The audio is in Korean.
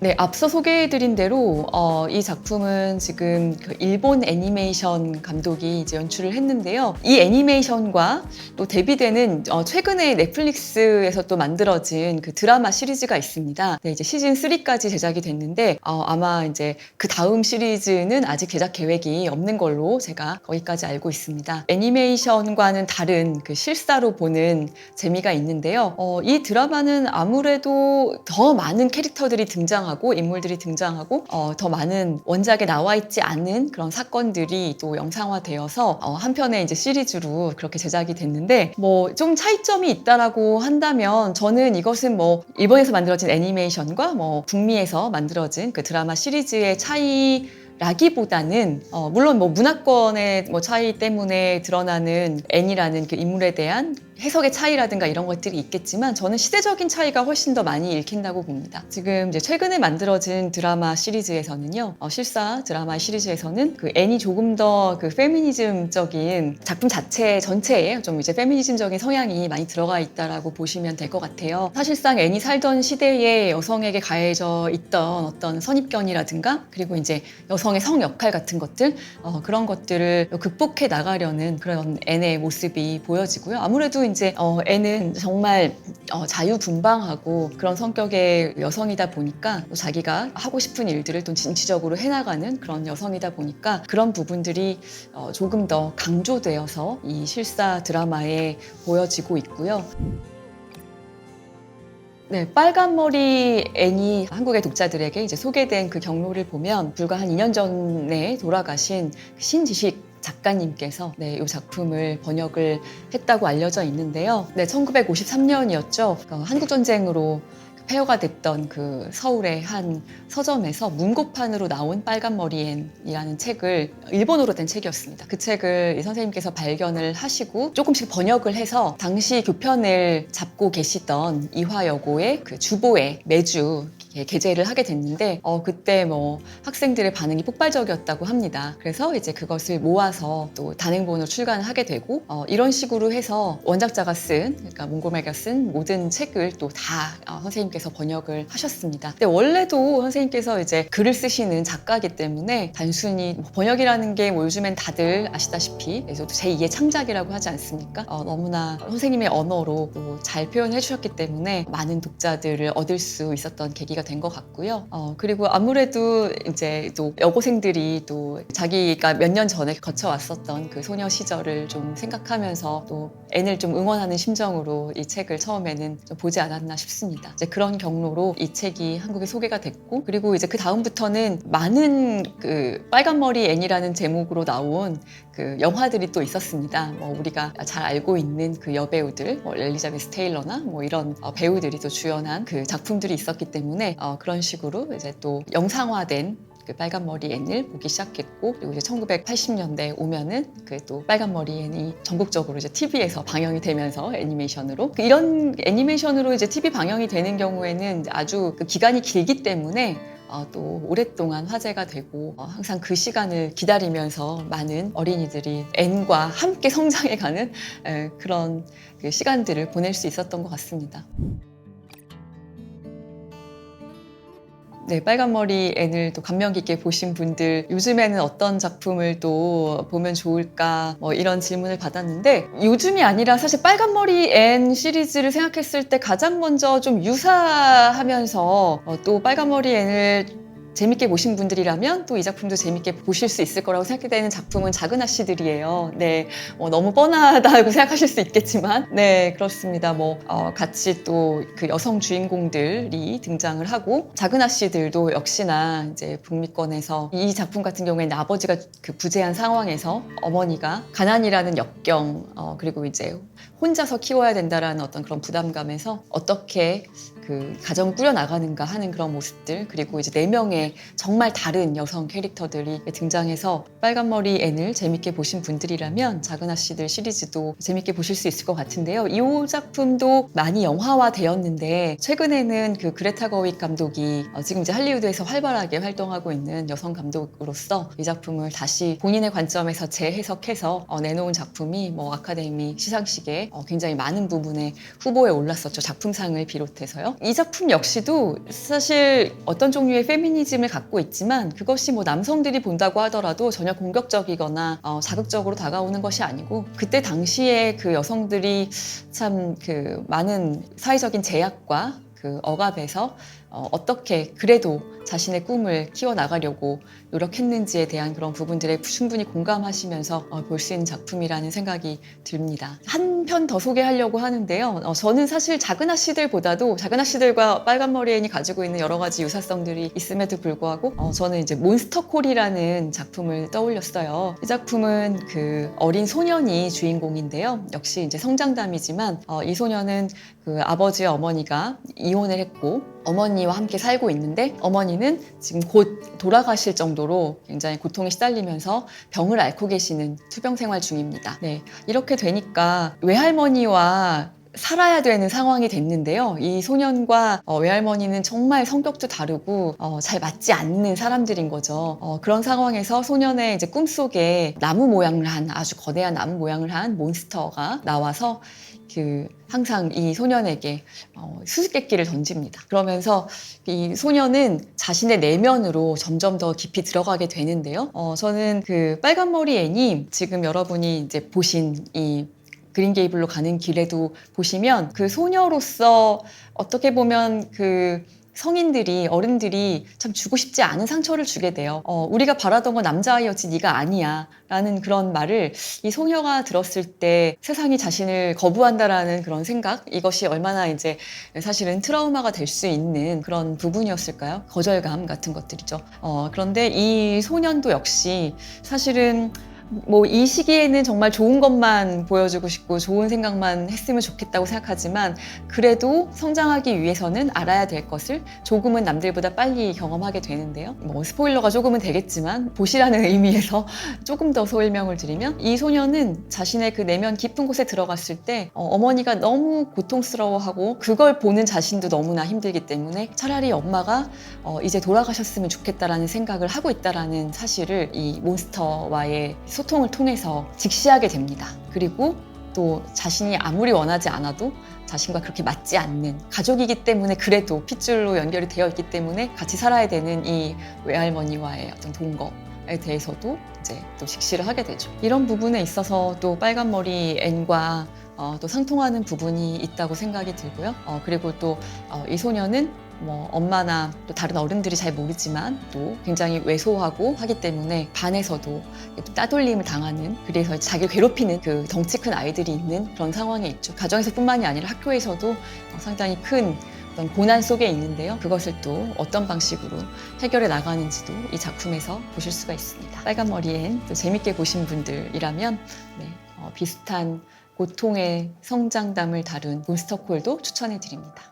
네, 앞서 소개해드린 대로 이 작품은 지금 그 일본 애니메이션 감독이 이제 연출을 했는데요. 이 애니메이션과 또 대비되는 최근에 넷플릭스에서 또 만들어진 그 드라마 시리즈가 있습니다. 네, 이제 시즌 3까지 제작이 됐는데 아마 이제 그 다음 시리즈는 아직 제작 계획이 없는 걸로 제가 거기까지 알고 있습니다. 애니메이션과는 다른 그 실사로 보는 재미가 있는데요. 이 드라마는 아무래도 더 많은 캐릭터들이 등장하고 인물들이 등장하고 더 많은 원작에 나와 있지 않은 그런 사건들이 또 영상화되어서 한편의 이제 시리즈로 그렇게 제작이 됐는데 뭐 좀 차이점이 있다라고 한다면 저는 이것은 뭐 일본에서 만들어진 애니메이션과 뭐 북미에서 만들어진 그 드라마 시리즈의 차이 라기보다는 물론 뭐 문화권의 뭐 차이 때문에 드러나는 애니라는 그 인물에 대한 해석의 차이라든가 이런 것들이 있겠지만 저는 시대적인 차이가 훨씬 더 많이 읽힌다고 봅니다. 지금 이제 최근에 만들어진 드라마 시리즈에서는요, 실사 드라마 시리즈에서는 그 애니 조금 더 그 페미니즘적인 작품 자체 전체에 좀 이제 페미니즘적인 성향이 많이 들어가 있다라고 보시면 될 것 같아요. 사실상 애니 살던 시대에 여성에게 가해져 있던 어떤 선입견이라든가 그리고 이제 여성의 성 역할 같은 것들 그런 것들을 극복해 나가려는 그런 애의 모습이 보여지고요. 아무래도 이제 애는 정말 자유분방하고 그런 성격의 여성이다 보니까 또 자기가 하고 싶은 일들을 또 진취적으로 해나가는 그런 여성이다 보니까 그런 부분들이 조금 더 강조되어서 이 실사 드라마에 보여지고 있고요. 네, 빨간머리 애니 한국의 독자들에게 이제 소개된 그 경로를 보면 불과 한 2년 전에 돌아가신 신지식 작가님께서 네, 이 작품을 번역을 했다고 알려져 있는데요. 네, 1953년이었죠. 한국전쟁으로 폐허가 됐던 그 서울의 한 서점에서 문고판으로 나온 빨간머리엔이라는 책을 일본어로 된 책이었습니다. 그 책을 이 선생님께서 발견을 하시고 조금씩 번역을 해서 당시 교편을 잡고 계시던 이화여고의 그 주보에 매주 게재를 하게 됐는데 그때 뭐 학생들의 반응이 폭발적이었다고 합니다. 그래서 이제 그것을 모아서 또 단행본으로 출간을 하게 되고 이런 식으로 해서 원작자가 쓴 그러니까 몽고메가 쓴 모든 책을 또 다 선생님께서 번역을 하셨습니다. 근데 원래도 선생님께서 이제 글을 쓰시는 작가이기 때문에 단순히 번역이라는 게 뭐 요즘엔 다들 아시다시피 제2의 창작이라고 하지 않습니까? 너무나 선생님의 언어로 잘 표현해 주셨기 때문에 많은 독자들을 얻을 수 있었던 계기가 된 것 같고요. 그리고 아무래도 이제 또 여고생들이 또 자기가 몇 년 전에 거쳐왔었던 그 소녀 시절을 좀 생각하면서 또 N을 좀 응원하는 심정으로 이 책을 처음에는 좀 보지 않았나 싶습니다. 이제 그런 경로로 이 책이 한국에 소개가 됐고 그리고 이제 그 다음부터는 많은 그 빨간머리 N이라는 제목으로 나온 그 영화들이 또 있었습니다. 뭐 우리가 잘 알고 있는 그 여배우들, 뭐 엘리자베스 테일러나 뭐 이런 배우들이 또 주연한 그 작품들이 있었기 때문에 그런 식으로 이제 또 영상화된 그 빨간머리 앤을 보기 시작했고 그리고 이제 1980년대 오면은 그 또 빨간머리 앤이 전국적으로 이제 TV에서 방영이 되면서 애니메이션으로 이런 애니메이션으로 이제 TV 방영이 되는 경우에는 아주 그 기간이 길기 때문에 또 오랫동안 화제가 되고 항상 그 시간을 기다리면서 많은 어린이들이 앤과 함께 성장해가는 그런 그 시간들을 보낼 수 있었던 것 같습니다. 네, 빨간머리 앤을 또 감명 깊게 보신 분들 요즘에는 어떤 작품을 또 보면 좋을까 뭐 이런 질문을 받았는데 요즘이 아니라 사실 빨간머리 앤 시리즈를 생각했을 때 가장 먼저 좀 유사하면서 또 빨간머리 앤을 재밌게 보신 분들이라면 또 이 작품도 재밌게 보실 수 있을 거라고 생각되는 작품은 작은 아씨들이에요. 네, 너무 뻔하다고 생각하실 수 있겠지만, 네, 그렇습니다. 같이 또 그 여성 주인공들이 등장을 하고, 작은 아씨들도 역시나 이제 북미권에서 이 작품 같은 경우에는 아버지가 그 부재한 상황에서 어머니가 가난이라는 역경, 그리고 이제 혼자서 키워야 된다라는 어떤 그런 부담감에서 어떻게 그 가정을 꾸려나가는가 하는 그런 모습들 그리고 이제 4명의 정말 다른 여성 캐릭터들이 등장해서 빨간머리 앤을 재밌게 보신 분들이라면 작은 아씨들 시리즈도 재밌게 보실 수 있을 것 같은데요. 이 작품도 많이 영화화 되었는데 최근에는 그 그레타 거윅 감독이 지금 이제 할리우드에서 활발하게 활동하고 있는 여성 감독으로서 이 작품을 다시 본인의 관점에서 재해석해서 내놓은 작품이 뭐 아카데미 시상식에 굉장히 많은 부분에 후보에 올랐었죠. 작품상을 비롯해서요. 이 작품 역시도 사실 어떤 종류의 페미니즘을 갖고 있지만 그것이 뭐 남성들이 본다고 하더라도 전혀 공격적이거나 자극적으로 다가오는 것이 아니고 그때 당시에 그 여성들이 참 그 많은 사회적인 제약과 그 억압에서 어떻게 그래도 자신의 꿈을 키워나가려고 노력했는지에 대한 그런 부분들에 충분히 공감하시면서 볼 수 있는 작품이라는 생각이 듭니다. 한 편 더 소개하려고 하는데요. 저는 사실 작은 아씨들보다도 작은 아씨들과 빨간 머리 앤이 가지고 있는 여러 가지 유사성들이 있음에도 불구하고 저는 이제 몬스터콜이라는 작품을 떠올렸어요. 이 작품은 그 어린 소년이 주인공인데요. 역시 이제 성장담이지만 이 소년은 그 아버지와 어머니가 이혼을 했고 어머니와 함께 살고 있는데 어머니는 지금 곧 돌아가실 정도로 굉장히 고통에 시달리면서 병을 앓고 계시는 투병 생활 중입니다. 네, 이렇게 되니까 외할머니와 살아야 되는 상황이 됐는데요. 이 소년과 외할머니는 정말 성격도 다르고 잘 맞지 않는 사람들인 거죠. 그런 상황에서 소년의 이제 꿈속에 나무 모양을 한 아주 거대한 나무 모양을 한 몬스터가 나와서 그 항상 이 소년에게 수수께끼를 던집니다. 그러면서 이 소년은 자신의 내면으로 점점 더 깊이 들어가게 되는데요. 저는 그 빨간 머리 애니 지금 여러분이 이제 보신 이 그린 게이블로 가는 길에도 보시면 그 소녀로서 어떻게 보면 그 성인들이 어른들이 참 주고 싶지 않은 상처를 주게 돼요. 우리가 바라던 건 남자아이였지 네가 아니야 라는 그런 말을 이 소녀가 들었을 때 세상이 자신을 거부한다라는 그런 생각, 이것이 얼마나 이제 사실은 트라우마가 될 수 있는 그런 부분이었을까요? 거절감 같은 것들이죠. 그런데 이 소년도 역시 사실은 뭐 이 시기에는 정말 좋은 것만 보여주고 싶고 좋은 생각만 했으면 좋겠다고 생각하지만 그래도 성장하기 위해서는 알아야 될 것을 조금은 남들보다 빨리 경험하게 되는데요. 뭐 스포일러가 조금은 되겠지만 보시라는 의미에서 조금 더 설명을 드리면 이 소녀는 자신의 그 내면 깊은 곳에 들어갔을 때 어머니가 너무 고통스러워하고 그걸 보는 자신도 너무나 힘들기 때문에 차라리 엄마가 이제 돌아가셨으면 좋겠다라는 생각을 하고 있다라는 사실을 이 몬스터와의 소통을 통해서 직시하게 됩니다. 그리고 또 자신이 아무리 원하지 않아도 자신과 그렇게 맞지 않는 가족이기 때문에 그래도 핏줄로 연결이 되어 있기 때문에 같이 살아야 되는 이 외할머니와의 어떤 동거에 대해서도 이제 또 직시를 하게 되죠. 이런 부분에 있어서 또 빨간 머리 앤과 또 상통하는 부분이 있다고 생각이 들고요. 그리고 또 이 소녀는 뭐 엄마나 또 다른 어른들이 잘 모르지만 또 굉장히 왜소하고 하기 때문에 반에서도 따돌림을 당하는, 그래서 자기를 괴롭히는 그 덩치 큰 아이들이 있는 그런 상황에 있죠. 가정에서뿐만이 아니라 학교에서도 상당히 큰 어떤 고난 속에 있는데요. 그것을 또 어떤 방식으로 해결해 나가는지도 이 작품에서 보실 수가 있습니다. 빨간 머리엔 또 재밌게 보신 분들이라면 비슷한 고통의 성장담을 다룬 몬스터콜도 추천해 드립니다.